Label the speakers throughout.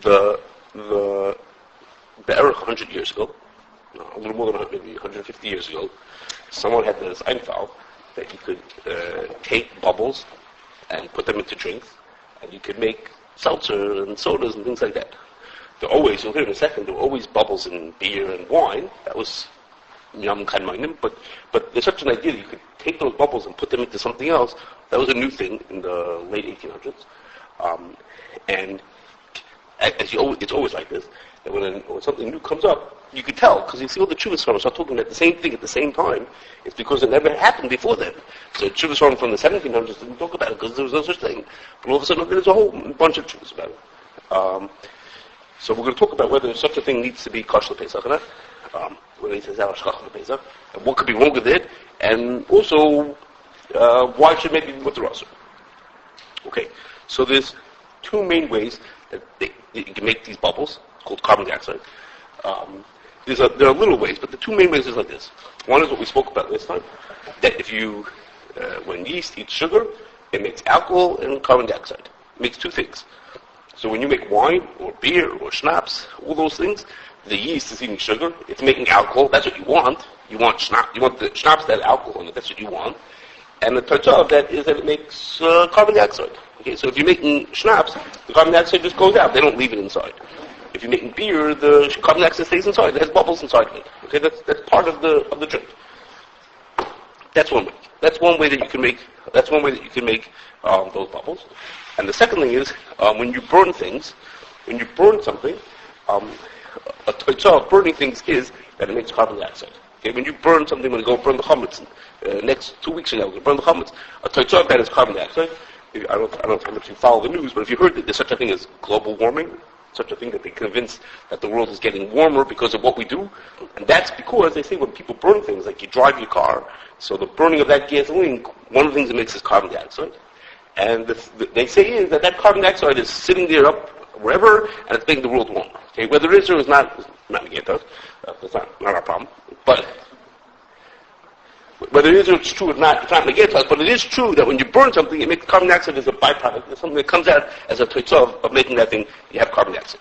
Speaker 1: the Be'erich 100 years ago, no, a little more than maybe 150 years ago, someone had this Einfall that you could take bubbles and put them into drinks, and you could make seltzer and sodas and things like that. There always, you'll hear in a second, there were always bubbles in beer and wine. That was yum kind of, but there's such an idea that you could take those bubbles and put them into something else. That was a new thing in the late 1800s. And it's always like this, that when something new comes up, you could tell, because you see all the Chuvas farmers start talking about the same thing at the same time. It's because it never happened before then. So Chuvas farmers from the 1700s didn't talk about it because there was no such thing. But all of a sudden there's a whole bunch of Chuvas about it. So we're going to talk about whether such a thing needs to be Kashrus Pesach or not. Whether it says Pesach, and what could be wrong with it, and also why should maybe with the Rasa. Okay, so there's two main ways that you can make these bubbles, called carbon dioxide. There are little ways, but the two main ways is like this. One is what we spoke about last time, that if you, when yeast eats sugar, it makes alcohol and carbon dioxide. It makes two things. So when you make wine, or beer, or schnapps, all those things, the yeast is eating sugar, it's making alcohol, that's what you want. You want the schnapps that have alcohol in it, that's what you want. And the total of that is that it makes carbon dioxide. Okay, so if you're making schnapps, the carbon dioxide just goes out, they don't leave it inside. If you're making beer, the carbon dioxide stays inside. It has bubbles inside of it. Okay, that's part of the drink. That's one way. That's one way that you can make. That's one way that you can make those bubbles. And the second thing is when you burn things, when you burn something, a total of burning things is that it makes carbon dioxide. Okay, when you burn something, when you go burn the chametz, next 2 weeks from now, we burn the chametz, a total of that is carbon dioxide. I don't know how much you follow the news, but if you heard that there's such a thing as global warming, such a thing that they're convinced that the world is getting warmer because of what we do. And that's because they say when people burn things, like you drive your car, so the burning of that gasoline, one of the things it makes is carbon dioxide. And they say is that carbon dioxide is sitting there up wherever, and it's making the world warmer. Okay, whether it is or is not against us. That's not our problem. But whether it is or it's true or not, it's not against us. But it is true that when you burn something, it makes carbon dioxide as a byproduct. It's something that comes out as a total of making that thing. You have carbon dioxide.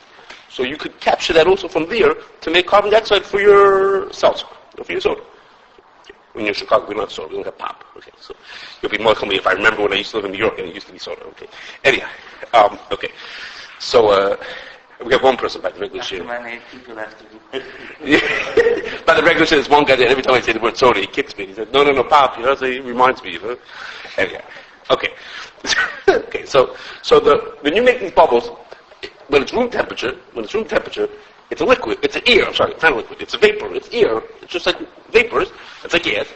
Speaker 1: So you could capture that also from there to make carbon dioxide for your seltzer or for your soda. Okay. When you're in Chicago, we don't have soda. We don't have pop. Okay, so you'll be more coming if I remember when I used to live in New York and it used to be soda. Okay. Anyhow, okay. So we have one person by the regular share.
Speaker 2: People have to do.
Speaker 1: By the regular share, there's one guy that every time I say the word soda, he kicks me. He says, no, pop, so he reminds me, Anyhow, okay. Okay, so when you make these bubbles, when it's room temperature, it's a liquid, it's an air, it's not a liquid, it's a vapor, it's air, it's just like vapors, it's like gas.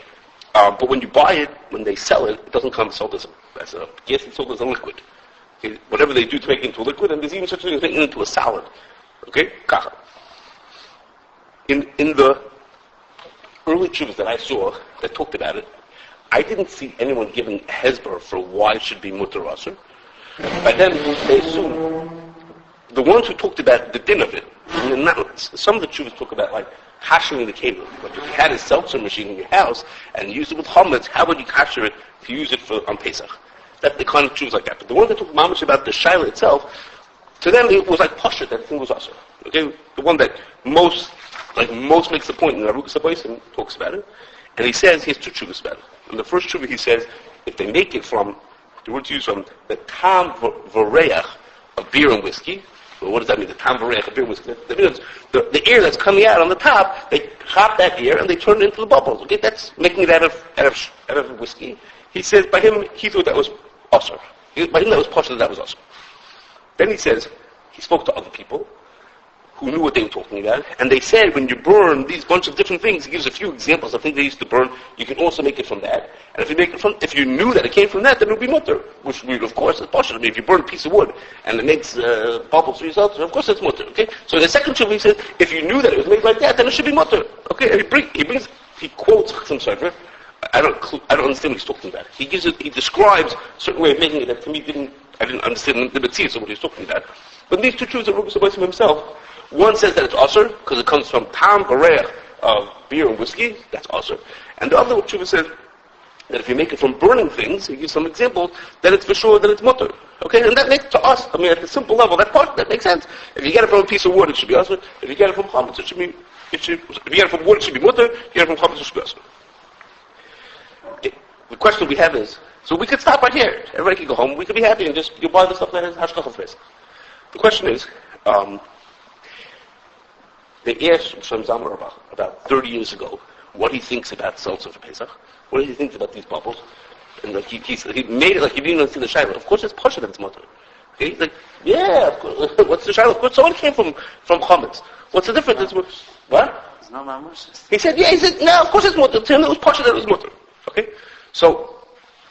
Speaker 1: But when you buy it, when they sell it, it doesn't come sold as a gas, it's sold as a liquid. Okay, whatever they do to make it into a liquid, and there's even such a thing as making it into a salad. Okay? Kacha. In the early Chuvas that I saw that talked about it, I didn't see anyone giving a hezbollah for why it should be mutter rasher. By then, they assumed the ones who talked about the din of it, some of the Chuvas talk about like kashering the cable. Like if you had a seltzer machine in your house and used it with chametz, how would you kasher it to use it on Pesach? That the kind of Jews like that. But the one that talked mamish about the shaila itself, to them it was like pasha, that thing was also. Okay? The one that most makes the point in the Arukas HaBais and talks about it. And he says, he has two chuvas about it. In the first chuva he says, if they make it from, the word's used from the tam v'reach of beer and whiskey. Well, what does that mean, the tam v'reach of beer and whiskey? That means the air that's coming out on the top, they chop that air and they turn it into the bubbles. Okay? That's making it out of whiskey. He says, by him, he thought that was asur. By him, that was pasha, that was asur. Then he says, he spoke to other people who knew what they were talking about, and they said, when you burn these bunch of different things, he gives a few examples of things they used to burn, you can also make it from that. And if you knew that it came from that, then it would be mutter, which of course is pasha. I mean, if you burn a piece of wood and it makes bubbles for yourself, then of course it's mutter. Okay. So in the second shuvah he says, if you knew that it was made like that, then it should be mutter. Okay. And he quotes some Sefer. I don't understand what he's talking about. He describes a certain way of making it that to me I didn't understand the Mitzvah, so what he's talking about. But these two truths are Rukus HaBais himself. One says that it's asur because it comes from tam bareach of beer and whiskey. That's asur. And the other tshuva says that if you make it from burning things, you give some examples, then it's for sure that it's mutter. Okay, and that makes to us, I mean, at the simple level, that makes sense. If you get it from a piece of wood, it should be usher. If you get it from chametz, if you get it from wood, it should be mutter. If you get it from chametz, it should be usher. Okay. The question we have is, so we could stop right here. Everybody can go home. We could be happy and just you buy the stuff that has hashgacha for Pesach. The question is, they asked Shem Zamar about 30 years ago what he thinks about seltzer for Pesach. What do you think about these bubbles? And like he made it like he didn't even see the shiloh. Of course, it's pasha that it's mutter. Okay, he's like, yeah, of course. What's the shiloh? Of course, someone came from chametz. What's the difference?
Speaker 2: No.
Speaker 1: What?
Speaker 2: It's not mamush.
Speaker 1: He said, yeah. He said, no, of course it's mutter. To him, it was pasha that it was mutter. Okay, so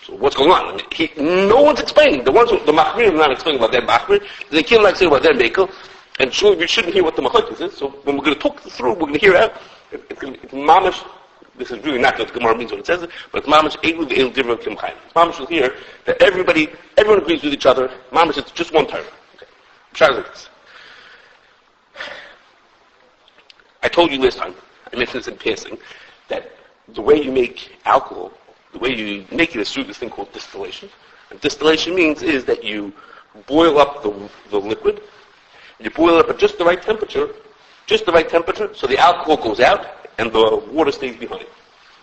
Speaker 1: what's going on? I mean, no one's explaining. The machmir are not explaining about their machmir. They can't like saying about their makel. And surely we shouldn't hear what the machlokes is. So when we're going to talk through, we're going to hear out. It's mamash. This is really not what the Gemara means when it says it, but it's mamash elu ve'elu divra kim chayim. It's mamash will hear that everyone agrees with each other. Mamash, it's just one Torah. Okay. Try like this. I told you last time, I mentioned this in passing, that the way you make alcohol, the way you make it is through this thing called distillation. And distillation means is that you boil up the liquid, you boil it up at just the right temperature, so the alcohol goes out and the water stays behind.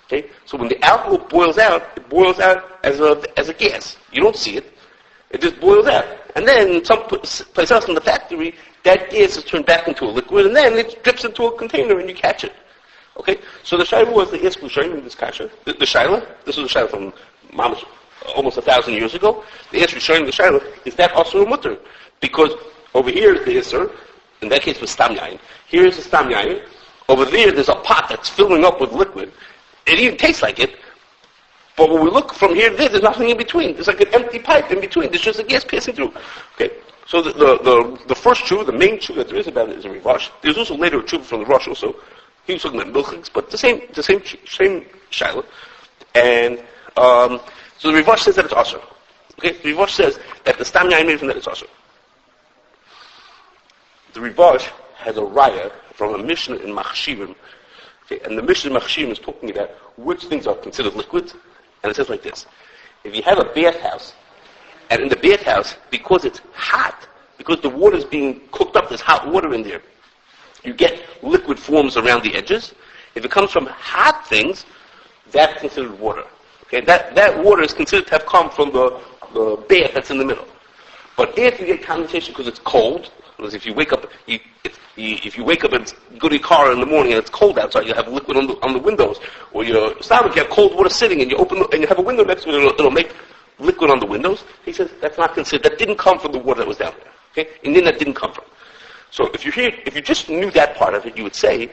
Speaker 1: Okay? So when the alcohol boils out, it boils out as a gas. You don't see it. It just boils out. And then someplace else in the factory, that gas is turned back into a liquid, and then it drips into a container and you catch it. Okay? So the Shaila was the Esku Shaila in this Kasha. The Shaila, this was the Shaila from Mamash almost 1,000 years ago. The Esku Shaila, the Shaila, is that also a mutter? Because over here is the Isser, in that case was Stam Yayin. Here is the Stam Yayin. Over there's a pot that's filling up with liquid. It even tastes like it. But when we look from here to there, there's nothing in between. There's like an empty pipe in between. There's just a gas passing through. Okay. So the first truth, the main truth that there is about it is a Rivash. There's also later a truth from the Rosh also. He was talking about milchiks, but the same Shiloh. And so the Rivash says that it's Asher. Okay. The Rivash says that the Stam Yayin made from that it's Asher. The Rivash has a raya from a Mishnah in Machshirim. Okay, and the Mishnah in Machshirim is talking about which things are considered liquids. And it says like this. If you have a bathhouse, and in the bathhouse, because it's hot, because the water is being cooked up, there's hot water in there, you get liquid forms around the edges. If it comes from hot things, that's considered water. Okay, that water is considered to have come from the bath that's in the middle. But if you get condensation because it's cold, because if you wake up, if you wake up and go to your car in the morning and it's cold outside, you have liquid on the windows, or your stomach, you have cold water sitting, and you open and you have a window next to it, it'll make liquid on the windows. He says that's not considered. That didn't come from the water that was down there. Okay, and then that didn't come from. So if you just knew that part of it, you would say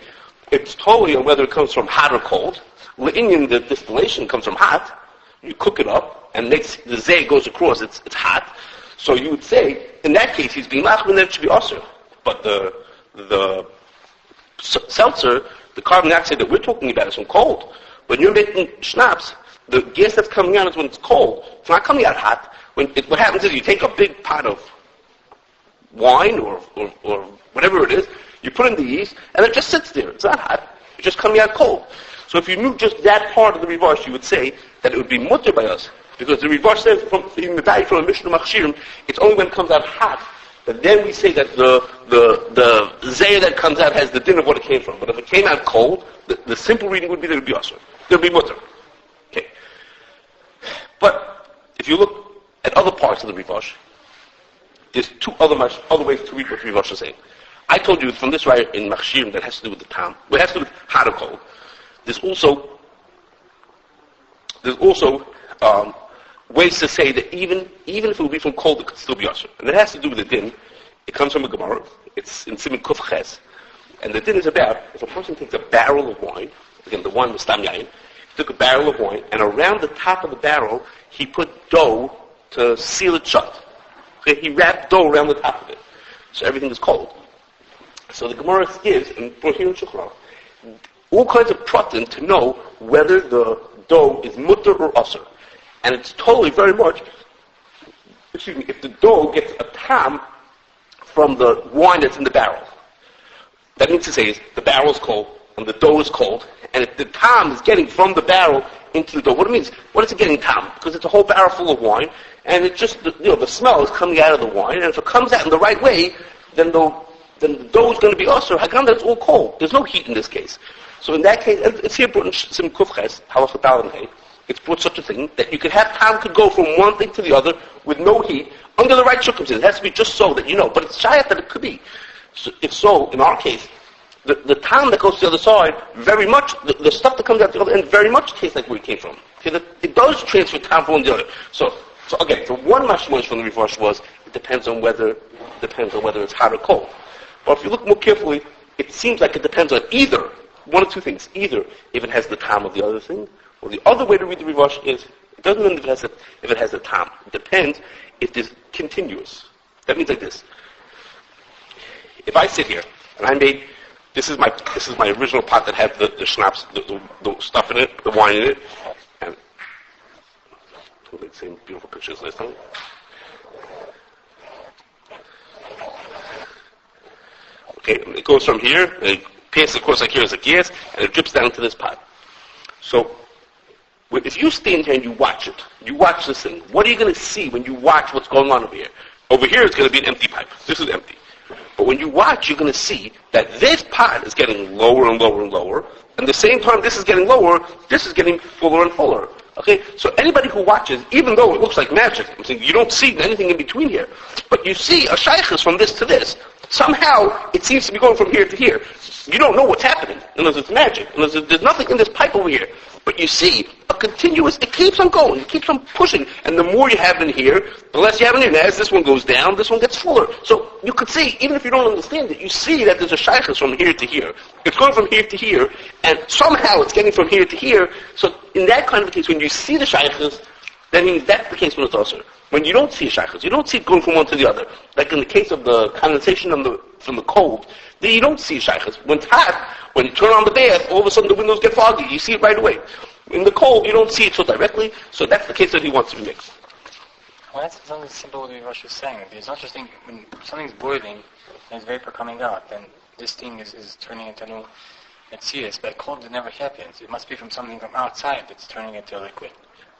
Speaker 1: it's totally on whether it comes from hot or cold. Le'inyan, the distillation comes from hot. You cook it up and makes the zay goes across. It's hot. So you would say, in that case, he's being machmir, then it should be asur. But the seltzer, the carbon dioxide that we're talking about is from cold. When you're making schnapps, the gas that's coming out is when it's cold. It's not coming out hot. What happens is you take a big pot of wine or whatever it is, you put in the yeast, and it just sits there. It's not hot. It's just coming out cold. So if you knew just that part of the Rivash, you would say that it would be mutter by us. Because the Rivash says, in the diet from a Mishnah Machshirim, it's only when it comes out hot that then we say that the zayah that comes out has the din of what it came from. But if it came out cold, the simple reading would be that it would be asur. There would be mutter. Okay. But if you look at other parts of the Rivash, there's two other ways to read what the Rivash is saying. I told you from this right in Machshirim that has to do with the tam. It has to do with hot or cold. There's also ways to say that even if it would be from cold, it could still be asur. And it has to do with the din. It comes from a Gemara. It's in Siman Kuf Ches. And the din is about, if a person takes a barrel of wine, again, the wine was Stam Yayin, he took a barrel of wine, and around the top of the barrel, he put dough to seal it shut. Okay? He wrapped dough around the top of it. So everything is cold. So the Gemara gives, and brought here in Shulchan, all kinds of pratim to know whether the dough is mutter or asur. And it's totally very much, if the dough gets a tam from the wine that's in the barrel. That means to say is the barrel is cold and the dough is cold, and if the tam is getting from the barrel into the dough. What is it getting tam? Because it's a whole barrel full of wine, and it just, the smell is coming out of the wine, and if it comes out in the right way, then the dough is going to be usher. Hagam, that's all cold. There's no heat in this case. So in that case, it's here brought in Sim Kufches, Halacha Dalan. It's brought such a thing that you could have tam could go from one thing to the other with no heat under the right circumstances. It has to be just so that you know. But it's shayat that it could be. So if so, in our case, the tam that goes to the other side, very much, the stuff that comes out the other end very much tastes like where it came from. Okay, it does transfer tam from one to the other. So again, the one mashmoish from the Rivash was, it depends on whether it's hot or cold. But if you look more carefully, it seems like it depends on either, one of two things. Either if it has the tam of the other thing, or the other way to read the Rivash is, it doesn't mean if it has a tam. It depends if it's continuous. That means like this. If I sit here, and I made, this is my original pot that had the schnapps, the stuff in it, the wine in it, and the same beautiful pictures last time. Okay, it goes from here, and it passes, of course, like here is a gas, and it drips down into this pot. So, if you stand here and you watch this thing, what are you going to see when you watch what's going on over here? Over here it's going to be an empty pipe. This is empty. But when you watch, you're going to see that this pot is getting lower and lower and lower, and at the same time this is getting lower, this is getting fuller and fuller. Okay? So anybody who watches, even though it looks like magic, I'm saying you don't see anything in between here, but you see a shaykhus from this to this. Somehow, it seems to be going from here to here. You don't know what's happening, unless it's magic, unless there's nothing in this pipe over here. But you see a continuous, it keeps on going, it keeps on pushing, and the more you have in here, the less you have in here. And as this one goes down, this one gets fuller. So you could see, even if you don't understand it, you see that there's a shaykhus from here to here. It's going from here to here, and somehow it's getting from here to here. So in that kind of a case, when you see the shaykhus, that means that's the case when it's also. When you don't see a shaykhus, you don't see it going from one to the other. Like in the case of the condensation from the cold, then you don't see a shaykhus. When it's hot, when you turn on the bath, all of a sudden the windows get foggy. You see it right away. In the cold, you don't see it so directly, so that's the case that he wants to be mixed.
Speaker 2: Well, that's something simple what Rosh is saying. There's not just thing, when something's boiling and it's vapor coming out, then this thing is turning into new serious. But cold, it never happens. It must be from something from outside that's turning into a liquid.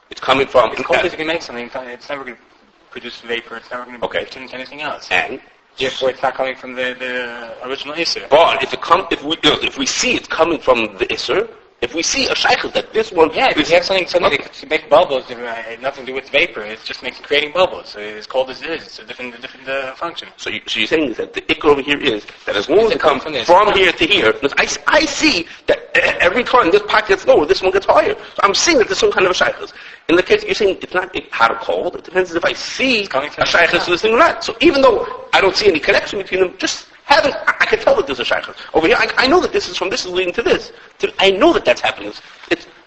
Speaker 1: It's coming from...
Speaker 2: It's cold as you can make something, it's never going to produce vapor, it's never going to turn into anything else.
Speaker 1: And?
Speaker 2: Therefore, it's not coming from the original Isser.
Speaker 1: But if we see it's coming from the Isser, if we see a shaykhus that this one...
Speaker 2: Yeah, if you have something to make bubbles, nothing to do with vapor, it's just creating bubbles. So as cold as it is, it's a different function.
Speaker 1: So you're saying that the ikr over here is that as long as it comes from here to here, I see that every time this pot gets lower, this one gets higher. So I'm seeing that there's some kind of a shaykhus. In the case, you're saying it's not hot or cold, it depends if I see a shaykhus to this thing or not. So even though I don't see any connection between them, just I can tell that there's a shaykhus. Over here, I know that this is leading to this. I know that that's happening.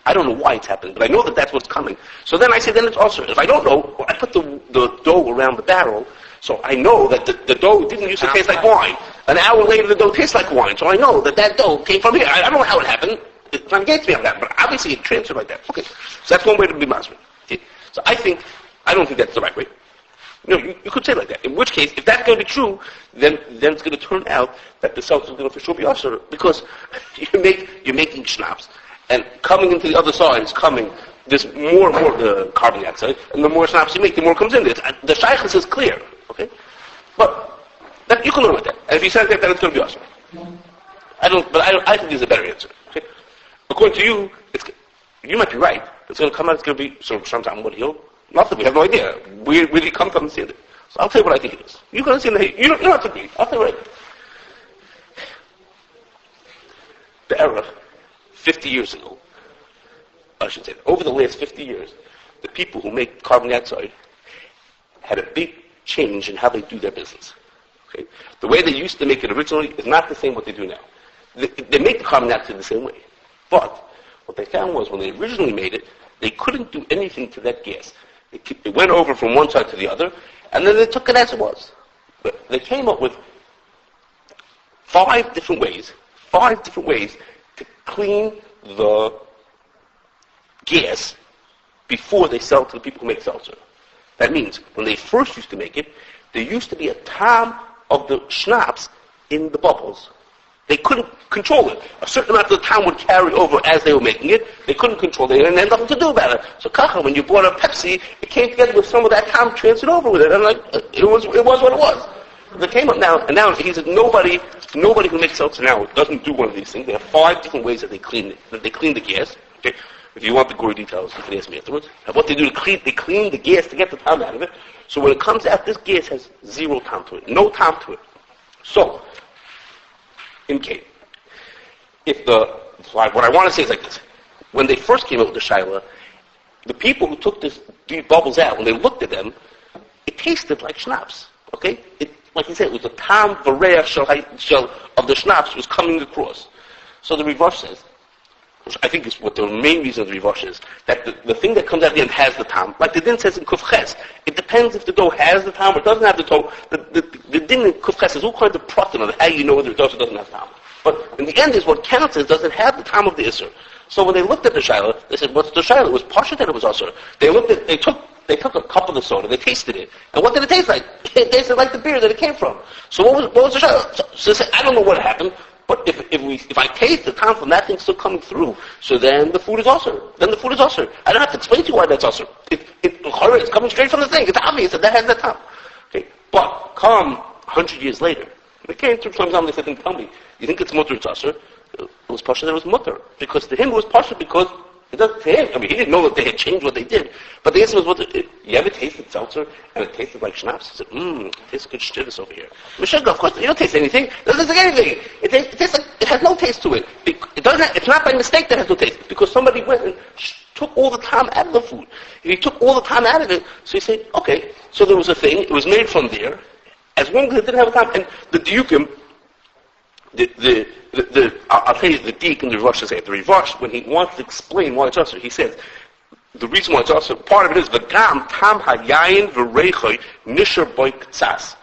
Speaker 1: I don't know why it's happening, but I know that that's what's coming. So then I say, then it's also, if I don't know, well, I put the dough around the barrel, so I know that the dough didn't used to taste like wine. An hour later, the dough tastes like wine, so I know that dough came from here. I don't know how it happened. It's not against me on that, but obviously it transferred like that. Okay, so that's one way to be masrid. Okay. So I don't think that's the right way. You could say it like that. In which case, if that's going to be true, then it's going to turn out that the seltzer is going to for sure be usher, because you're making schnapps, and coming into the other side is coming. There's more and more the carbon dioxide, and the more schnapps you make, the more comes in. The shaykhus is clear, okay? But you can learn like that. And if you say that, then it's going to be usher. I think there's a better answer. Okay? According to you, you might be right. It's going to come out. It's going to be sometime what he'll. Nothing. We have no idea. Where did he come to understand it? So I'll tell you what I think it is. You can understand it. You don't have to agree. I'll tell you what I think. The era, 50 years ago, I should say, over the last 50 years, the people who make carbon dioxide had a big change in how they do their business. Okay? The way they used to make it originally is not the same what they do now. They make the carbon dioxide the same way. But what they found was when they originally made it, they couldn't do anything to that gas. It went over from one side to the other, and then they took it as it was. But they came up with five different ways to clean the gas before they sell it to the people who make seltzer. That means when they first used to make it, there used to be a tam of the schnapps in the bubbles. They couldn't control it. A certain amount of the time would carry over as they were making it. They couldn't control it, and they had nothing to do about it. So kacha, when you bought a Pepsi, it came together with some of that time transferred over with it. And it was what it was. They came up now, and now he said nobody who makes seltzer now doesn't do one of these things. They have 5 different ways that they clean it. That they clean the gas. Okay, if you want the gory details, you can ask me afterwards. And what they do, they clean the gas to get the time out of it. So when it comes out, this gas has 0 time to it, no time to it. So, in case, what I want to say is like this: when they first came out with the shaila, the people who took these bubbles out, when they looked at them, it tasted like schnapps. Okay, like he said, it was the tam v'reach shel of the schnapps was coming across. So the Rivash says, which I think is what the main reason of the Rivash is, that the thing that comes at the end has the tam. Like the din says in Kuf Ches, it depends if the dough has the tam or doesn't have the dough. The din in Kuf Ches is all kinds of protein on how you know whether it does or doesn't have tam. But in the end is what counts is does it have the tam of the Isser. So when they looked at the Shaila, they said, what's the Shaila? It was Pasha that it was Asr. They took a cup of the soda, they tasted it. And what did it taste like? It tasted like the beer that it came from. So what was the Shaila? So they said, I don't know what happened, but if I taste the time from that thing still coming through, so then the food is Asr. Then the food is Asr. I don't have to explain to you why that's Asr. It's coming straight from the thing. It's obvious that has that time. Okay. But come 100 years later, they came through some time, they said, tell me, you think it's mutter, it's Asr? It was Pasha that it was mutter. Because to him it was Pasha because it doesn't to him. I mean, he didn't know that they had changed what they did. But the answer was, you ever tasted seltzer and it tasted like schnapps? He said, it tastes good shtivis over here. Mishenga, of course, you don't taste anything. It doesn't taste anything. It tastes like, it has no taste to it. It's not by mistake that it has no taste. Because somebody went and took all the time out of the food. If he took all the time out of it, so he said, okay, so there was a thing, it was made from there. As long as it didn't have a time, and the diukim, I'll tell you the dik in the Rivash say. The Rivash, when he wants to explain why it's Asr, he says, the reason why it's Asr, part of it is, V'gam tam hayayin v'reichoy nisher boy k'tzas.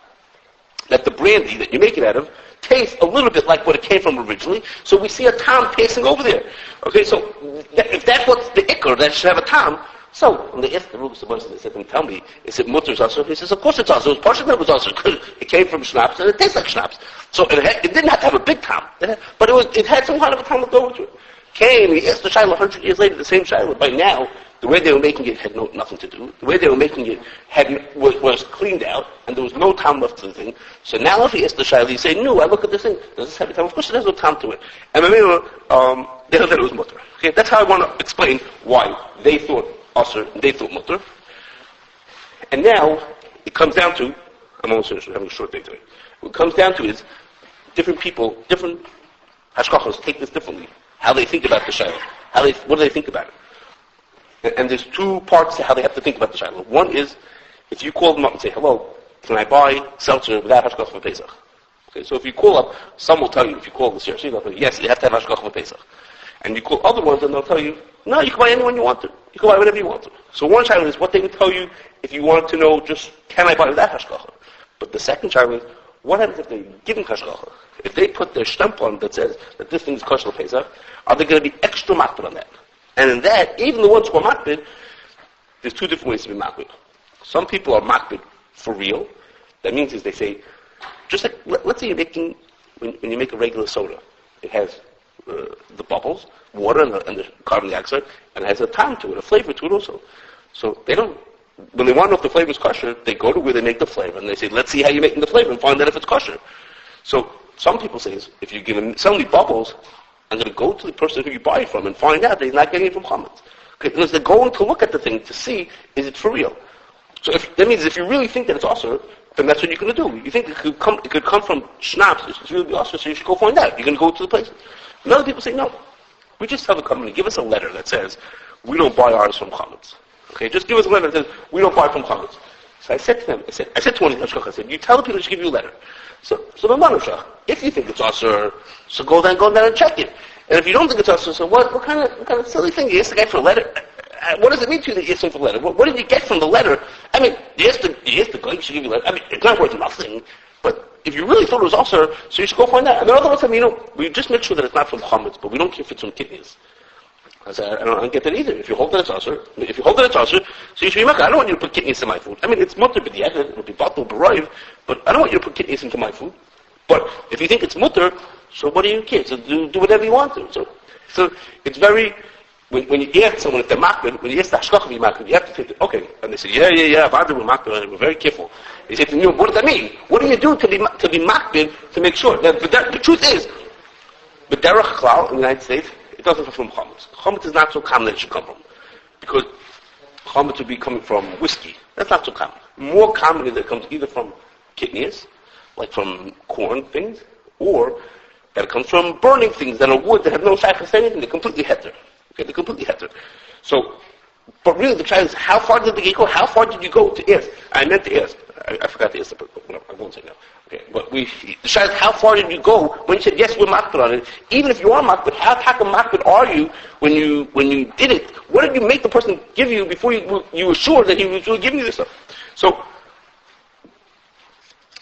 Speaker 1: That the brandy that you make it out of tastes a little bit like what it came from originally, so we see a tam tasting over there. Okay, so if that's what's the ikr, that should have a tam. So when they asked the Ruben Sabbos, they said, tell me, is it mutter Asr? He says, of course it's Asr. It was partially that it was Asr because it came from schnapps and it tastes like schnapps. So it didn't have to have a big tam, but it had some kind of a tam left over to it. Came, he asked the Shiloh 100 years later, the same Shiloh. By now, the way they were making it had nothing to do. The way they were making it was cleaned out, and there was no tam left to the thing. So now if he asked the Shiloh, he say, no, I look at this thing, does this have a tam? Of course it has no tam to it. And they thought that it was mutter. Okay, that's how I want to explain why they thought Asr, they thought mutter. And now, it comes down to, I'm almost finished, we're having a short day today. What it comes down to is, different people, different hashkachos take this differently. How they think about the shayla. What do they think about it? And there's 2 parts to how they have to think about the shayla. One is, if you call them up and say, hello, can I buy seltzer without hashkach for Pesach? Okay, so if you call up, some will tell you, if you call this year, they'll tell you, yes, you have to have hashkach for Pesach. And you call other ones and they'll tell you, no, you can buy anyone you want to. You can buy whatever you want to. So one shayla is what they would tell you if you wanted to know just, can I buy without hashkach? But the second shayla is, what happens if they give him hashgacha? If they put their stamp on that says that this thing is kosher Pesach, are they going to be extra makbid on that? And in that, even the ones who are makbid, there's 2 different ways to be makbid. Some people are makbid for real. That means is they say, just like, let's say you're making, when you make a regular soda, it has the bubbles, water, and the carbon dioxide, and it has a time to it, a flavor to it also. So they don't, when they want to know if the flavor is kosher, they go to where they make the flavor, and they say, let's see how you're making the flavor and find out if it's kosher. So some people say, if you're going to sell me bubbles, I'm going to go to the person who you buy it from and find out that he's not getting it from chametz. Okay, because they're going to look at the thing to see, is it for real? So that means if you really think that it's asr, then that's what you're going to do. You think it could come from schnapps, it's really asr, so you should go find out. You're going to go to the place. And other people say, no. We just tell the company, give us a letter that says, we don't buy ours from chametz. Okay, just give us a letter that says, we don't buy from chametz. So I said to them, I said to one of the hashkach, I said, you tell the people to give you a letter. So the manushach, if you think it's asr, so go down and check it. And if you don't think it's asr, so what kind of silly thing? You ask the guy for a letter? What does it mean to you that you asked him for a letter? What did you get from the letter? I mean, you asked the guy, you should give you a letter. I mean, it's not worth nothing, but if you really thought it was asr, so you should go find out. And the other one said, we just make sure that it's not from chametz, but we don't care if it's from kidneys. I said, I don't get that either. If you hold that it's asr, so you should be makkah. I don't want you to put kidneys in my food. I mean, it's mutter b'di'evet, it'll be batul b'roiv, but I don't want you to put kidneys into my food. But if you think it's mutter, so what do you care? So do whatever you want to. So it's very, when you ask someone if they're makbid, when you ask the hashkach of makbid, you have to think, okay. And they say, yeah, Vada we're makbid, and we're very careful. You say to me, what does that mean? What do you do to be makbid to make sure? Now, the truth is, the derech klal in the United States, it doesn't come from chametz. Chametz is not so common that it should come from. Because chametz would be coming from whiskey. That's not so common. More common is that it comes either from kidneys, like from corn things, or that it comes from burning things that are wood that have no shaykhus anything. They're completely heter. Okay, they're completely heter. So, but really the child is, how far did they go? How far did you go to ask? I meant to ask. I forgot to ask, but I won't say now. Okay, but the child is, how far did you go when you said, yes, we're makbid on it? Even if you are makbid, how makbid are you when you did it? What did you make the person give you before you were sure that he was really giving you this stuff? So,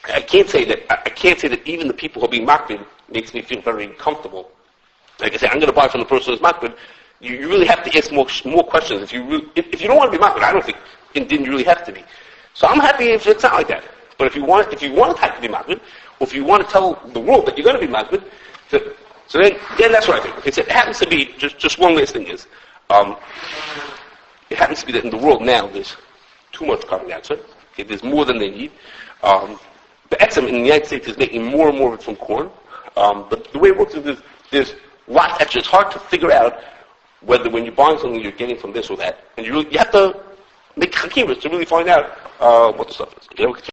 Speaker 1: I can't say that even the people who are being makbid makes me feel very comfortable. Like I say, I'm going to buy from the person who's makbid. You really have to ask more questions. If you don't want to be makbid, I don't think, then you really have to be. So I'm happy if it's not like that. But if you want to be makbid, or if you want to tell the world that you're going to be makbid, so then that's what I think. Okay, so it happens to be, just one last thing is, it happens to be that in the world now there's too much carbon dioxide. Okay, there's more than they need. The Exxon in the United States is making more and more of it from corn. But the way it works is there's lots extra. It's hard to figure out whether when you're buying something you're getting from this or that. And you have to make hakimas to really find out what the stuff is. Okay?